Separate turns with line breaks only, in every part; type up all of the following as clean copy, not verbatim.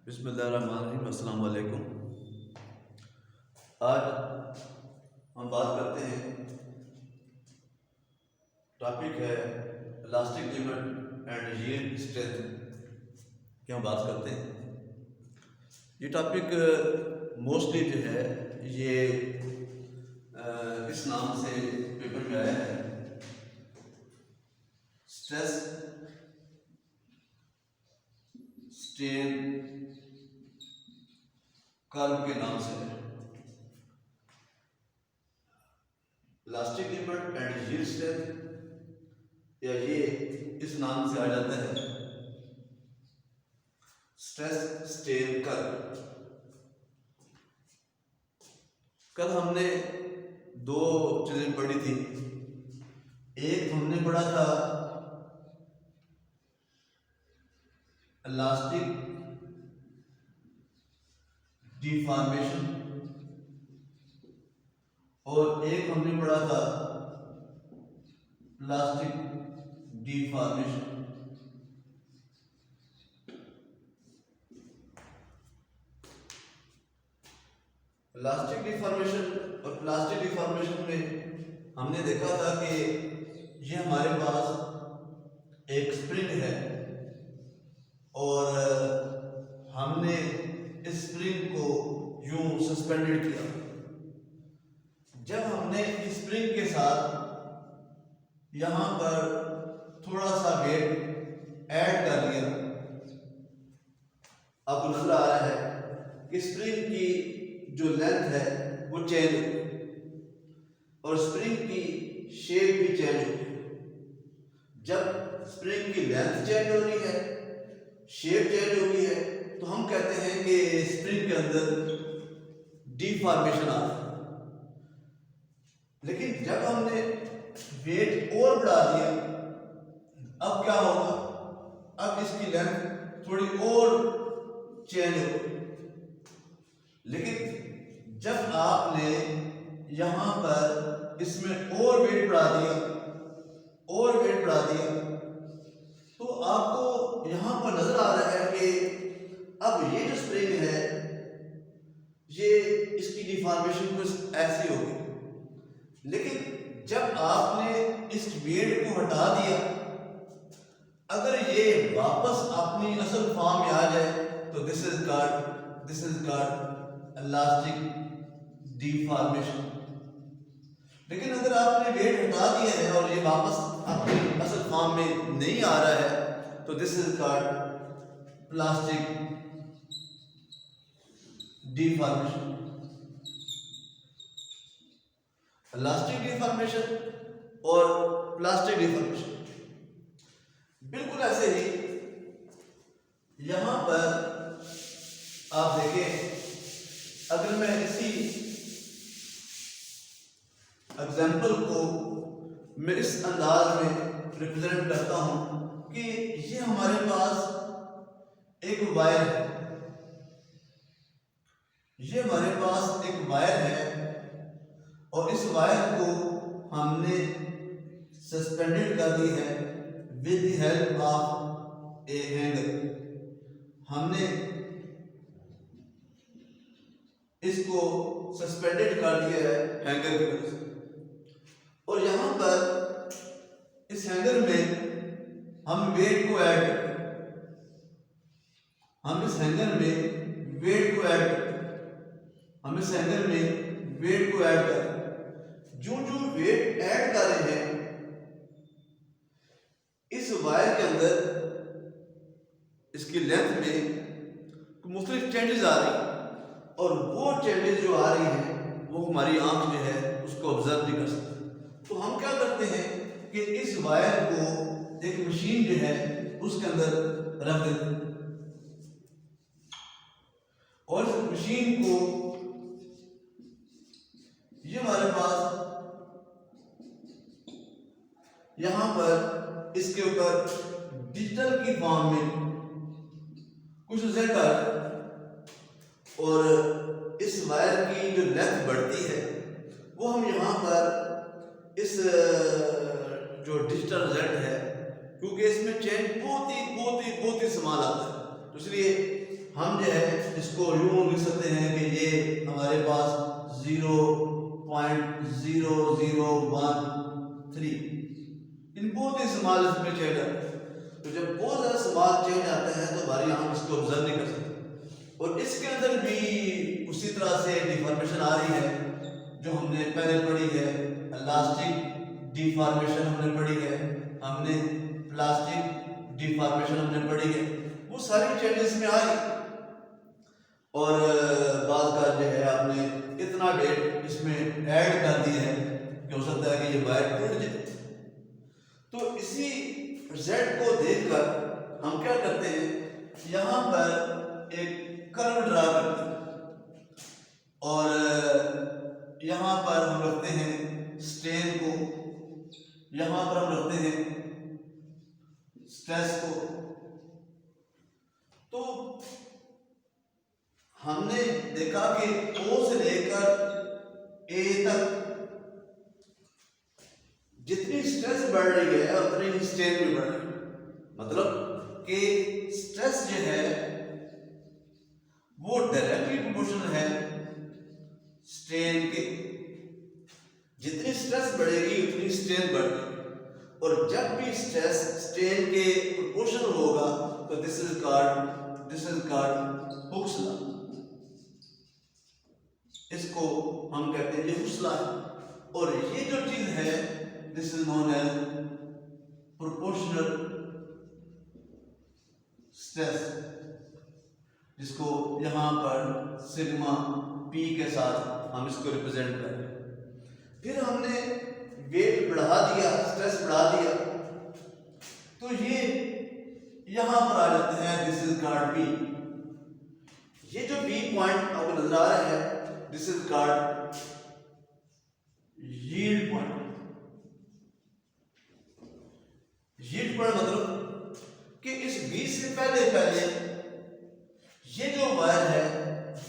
बिस्मिल्लाहिर्रहमानिर्रहीम। अस्सलाम वालेकुम। आज हम बात करते हैं, टॉपिक है elastic limit and yield strength की हम बात करते हैं। ये टॉपिक मोस्टली जो है ये इस नाम से पेपर में आया है, स्ट्रेस स्ट्रेन कर्व के नाम से। Elastic limit and yield strength या ये इस नाम से आ जाता है स्ट्रेस स्ट्रेन कर्व। कल हमने दो चीजें पढ़ी थी। एक हमने पढ़ा था इलास्टिक डिफॉर्मेशन और एक हमने पढ़ा था प्लास्टिक डिफॉर्मेशन। प्लास्टिक डिफॉर्मेशन और प्लास्टिक डिफॉर्मेशन में हमने देखा था कि ये हमारे पास एक स्प्रिंग है और हमने इस स्प्रिंग को यूं सस्पेंडेड किया। जब हमने इस स्प्रिंग के साथ यहां पर थोड़ा सा वेट ऐड कर लिया, अब नजर आ रहा है कि स्प्रिंग की जो लेंथ है वो चेंज हो और स्प्रिंग की शेप भी चेंज हो। जब स्प्रिंग की लेंथ चेंज हो रही है, शेप चेंज हो गई है, तो हम कहते हैं कि स्प्रिंग के अंदर डिफॉर्मेशन आ रहा है। लेकिन जब हमने वेट और बढ़ा दिया, अब क्या होगा? अब इसकी लेंथ थोड़ी और चेंज हो। लेकिन जब आपने यहां पर इसमें और वेट बढ़ा दिया तो आपको यहां पर नजर आ रहा है कि अब ये जो स्प्रिंग है ये इसकी डिफॉर्मेशन कुछ ऐसी होगी। लेकिन जब आपने इस वेट को हटा दिया, अगर ये वापस अपनी असल फॉर्म में आ जाए तो this is called elastic deformation. लेकिन अगर आपने वेट हटा दिया है और ये वापस अपनी असल फॉर्म में नहीं आ रहा है तो this is called plastic deformation. Elastic deformation और प्लास्टिक डिफॉर्मेशन बिल्कुल ऐसे ही। यहां पर आप देखें, अगर मैं इसी एग्जाम्पल को मैं इस अंदाज में रिप्रेजेंट करता हूं कि ये हमारे पास एक वायर है, ये हमारे पास एक वायर है और इस वायर को हमने सस्पेंडेड कर दी है with the help of A hanger. हमने इसको सस्पेंडेड कर दिया है हैंगर की वजह से। और यहां पर इस हैंगर में हम वेट को ऐड करते हैं, हम इस हैंगर में वेट को ऐड करते हैं, हम इस हैंगर में वेट को ऐड करते हैं। जो जो वेट ऐड कर रहे हैं इस वायर के अंदर, इसकी लेंथ में मुख्तलिफ चेंजेस आ रही हैं और वो चेंजेस जो आ रही हैं वो हमारी आंख जो है उसको ऑब्जर्व नहीं कर सकती। तो हम क्या करते हैं कि इस वायर को एक मशीन जो है उसके अंदर रख देते हैं और इस मशीन को ये हमारे पास यहां पर इसके ऊपर डिजिटल की फॉर्म में कुछ सेट आ और इस वायर की जो लेंथ बढ़ती है वो हम यहाँ पर इस जो डिजिटल रिजल्ट है, क्योंकि इसमें चेंज बहुत ही स्मॉल आता है, तो इसलिए हम जो है इसको यूं लिख सकते हैं कि ये हमारे पास 0.0013 इन बहुत ही स्मॉल इसमें चेंज आता है। तो जब बहुत ज़्यादा स्मॉल चेंज आता है तो हमारे यहाँ इसको ऑब्जर्व नहीं कर सकते। और इसके अंदर भी उसी तरह से डिफॉर्मेशन आ रही है जो हमने पहले पढ़ी है। इलास्टिक डिफॉर्मेशन हमने पढ़ी है, हमने प्लास्टिक डिफॉर्मेशन हमने पढ़ी है, वो सारी चेंजेस में आ रही। और बात का जो है आपने इतना डेट इसमें ऐड कर दी है कि हो सकता है कि ये वायर टूट जाए। तो इसी जेड को देखकर हम क्या करते हैं, यहाँ पर एक कर्व ड्रा करते हैं और यहाँ पर हम रखते हैं स्ट्रेन को, यहाँ पर हम रखते हैं स्ट्रेस को। तो हमने देखा कि O से लेकर A तक जितनी स्ट्रेस बढ़ रही है उतनी ही स्ट्रेन भी बढ़ रही है। मतलब कि स्ट्रेस जो है वो डायरेक्टली प्रोपोर्शनल है स्ट्रेन के। जितनी स्ट्रेस बढ़ेगी उतनी स्ट्रेन बढ़ेगी। और जब भी स्ट्रेस स्ट्रेन के प्रोपोर्शनल होगा तो this is called Hooke's law. इसको हम कहते हैं ये हुक्स लॉ है। और ये जो चीज है this is known as proportional stress, जिसको यहां पर सिग्मा पी के साथ हम इसको रिप्रेजेंट कर रहे हैं। फिर हमने वेट बढ़ा दिया, स्ट्रेस बढ़ा दिया, तो ये यहां पर आ जाते हैं दिस इज कॉल्ड बी। ये जो बी पॉइंट आपको नजर आ रहा है this is called yield point. Yield point मतलब कि इस बी से पहले ये जो वायर है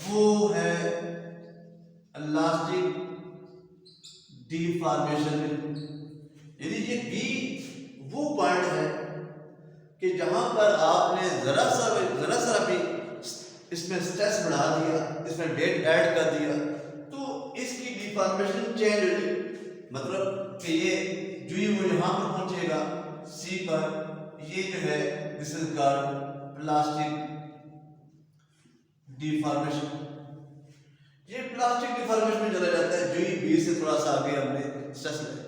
वो है इलास्टिक डिफॉर्मेशन। यानी ये बी वो पॉइंट है कि जहां पर आपने जरा सा भी इसमें स्ट्रेस बढ़ा दिया, इसमें वेट ऐड कर दिया तो इसकी डिफॉर्मेशन चेंज हो जाएगी। मतलब कि ये जो ही वो यहां पर पहुंचेगा सी पर, ये जो है this is called plastic deformation. ये प्लास्टिक डिफॉर्मेशन में चला जाता है जो ही बी से थोड़ा सा आगे हमने स्ट्रेस लिया।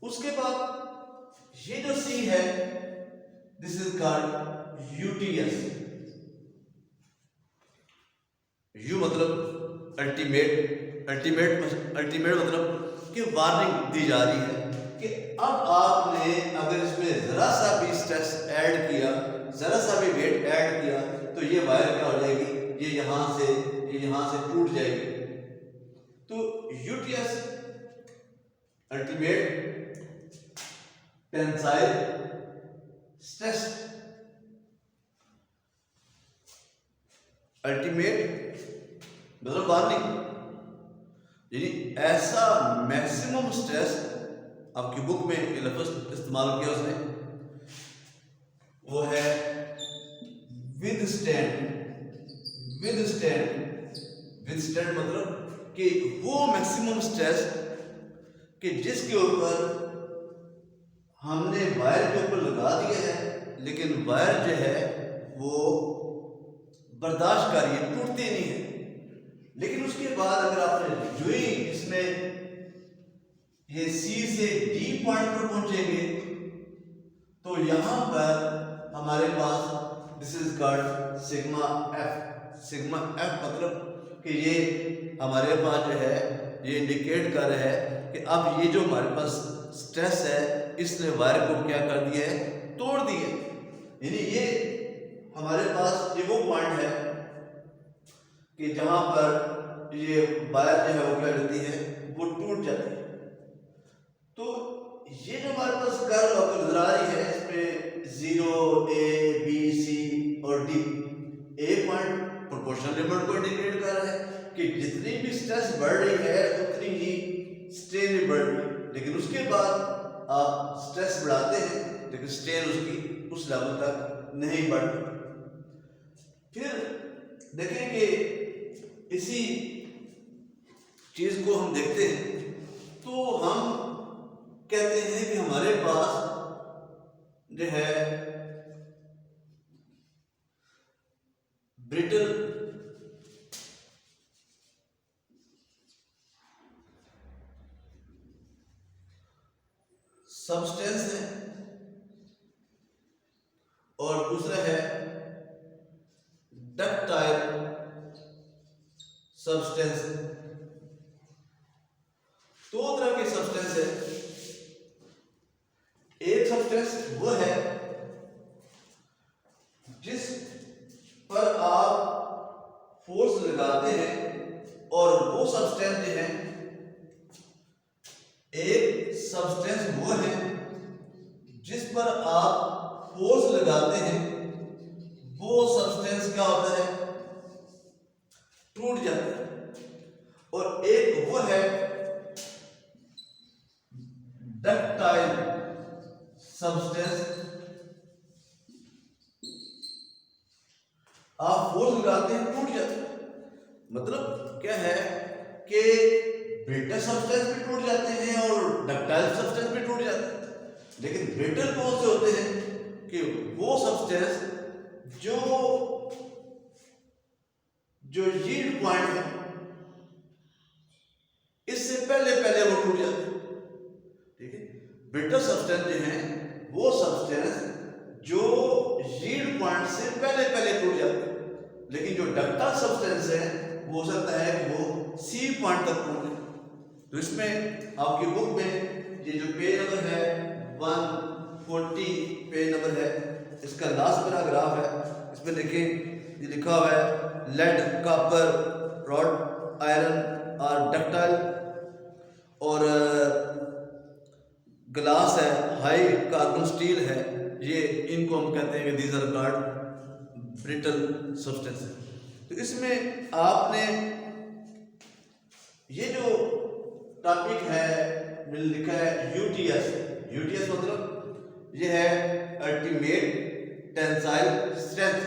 उसके बाद ये जो सी है this is called UTS. You मतलब अल्टीमेट मतलब कि वार्निंग दी जा रही है कि अब आपने अगर इसमें जरा सा भी स्ट्रेस ऐड किया, जरा सा भी वेट ऐड किया तो ये वायर क्या हो जाएगी, ये यहां से टूट जाएगी। तो UTS ultimate tensile stress, ultimate मतलब वार्निंग, यानी ऐसा मैक्सिमम स्ट्रेस। आपकी बुक में ये लफ्ज इस्तेमाल किया उसने, वो है विदस्टैंड मतलब कि वो मैक्सिमम स्ट्रेस कि जिसके ऊपर हमने वायर के ऊपर लगा दिया है लेकिन वायर जो है वो बर्दाश्त कर रही है, टूटती नहीं है। लेकिन उसके बाद अगर आपने जो ही इसमें ये सी से डी पॉइंट पर पहुंचेंगे तो यहां पर हमारे पास this is called sigma F. Sigma F मतलब कि ये हमारे पास जो है ये इंडिकेट कर रहा है कि अब ये जो हमारे पास स्ट्रेस है इसने वायर को क्या कर दिया है, तोड़ दिया। यानी ये हमारे पास ये वो पॉइंट है कि जहां पर ये वायर जो है वो क्या करती है, वो टूट जाती है। तो ये जो हमारे पास कर्व आपको नजर आ रही है इसमें 0 A B C और D। A point proportional limit को इंडिकेट कर रहा है कि जितनी भी स्ट्रेस बढ़ रही है उतनी ही स्ट्रेन भी बढ़ रही है। लेकिन उसके बाद आप स्ट्रेस बढ़ाते हैं लेकिन स्ट्रेन उसकी उस लेवल तक नहीं बढ़ती। फिर देखें कि इसी चीज को हम देखते हैं तो हम कहते हैं कि हमारे पास जो है ब्रिटल सब्सटेंस है और दूसरा है डक्टाइल सब्सटेंस। दो तरह के सब्सटेंस है। एक सब्सटेंस वो है जिस पर आप फोर्स लगाते हैं और वो सब्सटेंस जो है, एक सब्सटेंस वो है जिस पर आप फोर्स लगाते हैं, वो सब्सटेंस क्या होता है, टूट जाता है। और एक वो है डक्टाइल सब्सटेंस। आप फोर्स लगाते हैं, टूट जाता है। मतलब क्या है कि ब्रिटल सब्सटेंस भी टूट जाते हैं और डक्टाइल सब्सटेंस भी टूट जाते हैं। लेकिन ब्रिटल कौन से होते हैं कि वो सब्सटेंस जो यील्ड पॉइंट है इससे पहले पहले वो टूट जाते हैं। ठीक है, ब्रिटल सब्सटेंस जो है वो सब्सटेंस जो यील्ड पॉइंट से पहले पहले टूट जाते हैं। लेकिन जो डक्टाइल सब्सटेंस है वो हो सकता है कि वो सी पॉइंट तक टूट जाए। तो इसमें आपकी बुक में ये जो पेज नंबर है 140 पेज नंबर है, इसका लास्ट पैराग्राफ है। इसमें देखिए ये लिखा हुआ है लेड, कॉपर, रॉड आयरन और डक्टाइल, और ग्लास है, हाई कार्बन स्टील है, ये इनको हम कहते हैं कि these are called brittle substance. तो इसमें आपने ये जो टॉपिक है लिखा है यूटीएस। यूटीएस मतलब ये है ultimate tensile strength.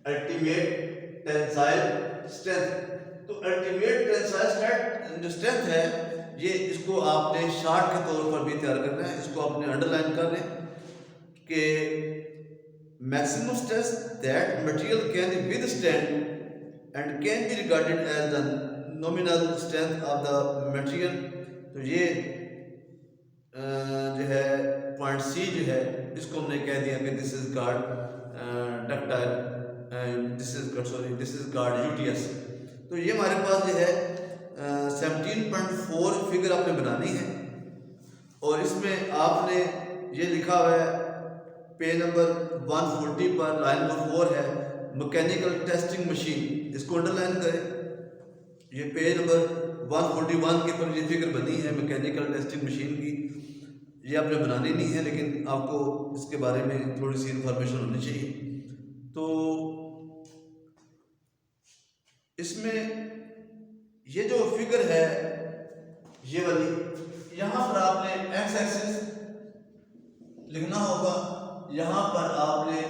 Ultimate tensile strength. तो अल्टीमेट टेंसाइल जो स्ट्रेंथ है ये, इसको आपने शार्ट के तौर पर भी तैयार करना है। इसको आपने अंडरलाइन कर लें कि maximum stress that material can withstand and can be regarded as the nominal strength of the material। तो ये जो है पॉइंट सी जो है इसको हमने कह दिया कि this is called ductile, this is called UTS. तो ये हमारे पास जो है 17.4 फिगर आपने बनानी है और इसमें आपने ये लिखा हुआ है पेज नंबर 140 पर लाइन नंबर 4 है मैकेनिकल टेस्टिंग मशीन, इसको अंडरलाइन करें। ये पेज नंबर 141 के पर ये फिगर बनी है मैकेनिकल टेस्टिंग मशीन की। ये आपने बनानी नहीं है लेकिन आपको इसके बारे में थोड़ी सी इंफॉर्मेशन होनी चाहिए। तो इसमें ये जो फिगर है ये वाली, यहाँ पर आपने एक्स एक्सिस लिखना होगा, यहाँ पर आपने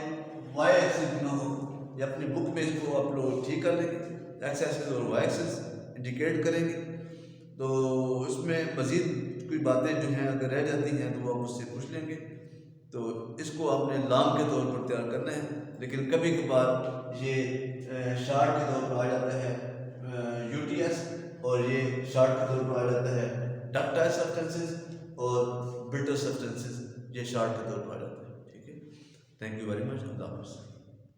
वाई एक्सिस लिखना होगा। ये अपनी बुक में इसको आप लोग ठीक कर लेंगे, एक्स एक्सिस और वाई एक्सिस इंडिकेट करेंगे। तो इसमें मज़ीद कोई बातें जो हैं अगर रह जाती हैं तो वो आप मुझसे पूछ लेंगे। तो इसको आपने लाम के तौर पर तैयार करना है, लेकिन कभी कभार ये शार्ट के तौर पर आ जाता है यूटीएस, और ये शार्ट के तौर पर आ जाता है डक्टाइल सब्सटेंसेस और ब्रिटल सब्सटेंसेस, ये शार्ट के तौर पर आ जाता है। ठीक है, थैंक यू वेरी मच। अल्लाह हाफ़िज़।